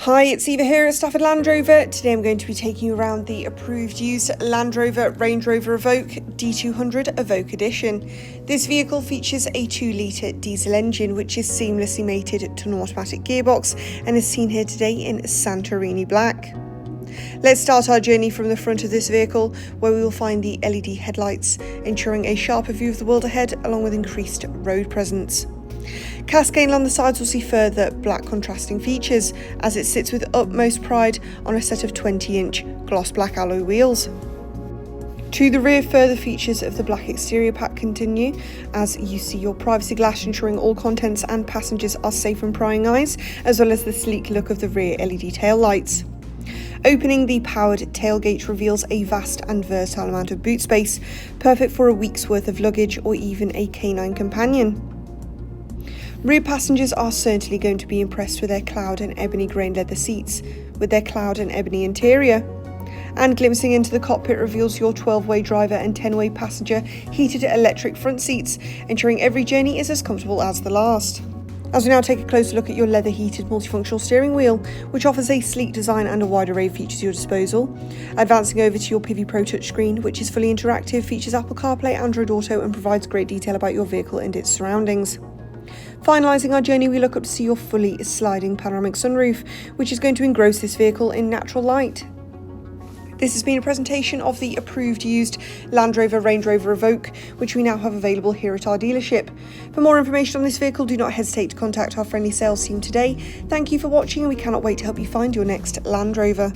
Hi, it's Eva here at Stafford Land Rover. Today I'm going to be taking you around the approved used Land Rover Range Rover Evoque D300 Evoque Edition. This vehicle features a 2-litre diesel engine which is seamlessly mated to an automatic gearbox and is seen here today in Santorini black. Let's start our journey from the front of this vehicle, where we will find the LED headlights, ensuring a sharper view of the world ahead along with increased road presence. Cascading along the sides will see further black contrasting features as it sits with utmost pride on a set of 20-inch gloss black alloy wheels. To the rear, further features of the black exterior pack continue as you see your privacy glass ensuring all contents and passengers are safe from prying eyes, as well as the sleek look of the rear LED tail lights. Opening the powered tailgate reveals a vast and versatile amount of boot space, perfect for a week's worth of luggage or even a canine companion. Rear passengers are certainly going to be impressed with their cloud and ebony grain leather seats, with their cloud and ebony interior. And glimpsing into the cockpit reveals your 12-way driver and 10-way passenger heated electric front seats, ensuring every journey is as comfortable as the last. As we now take a closer look at your leather heated multifunctional steering wheel, which offers a sleek design and a wide array of features at your disposal. Advancing over to your Pivi Pro touchscreen, which is fully interactive, features Apple CarPlay, Android Auto and provides great detail about your vehicle and its surroundings. Finalising our journey, we look up to see your fully sliding panoramic sunroof, which is going to engross this vehicle in natural light. This has been a presentation of the approved used Land Rover Range Rover Evoque, which we now have available here at our dealership. For more information on this vehicle, do not hesitate to contact our friendly sales team today. Thank you for watching, and we cannot wait to help you find your next Land Rover.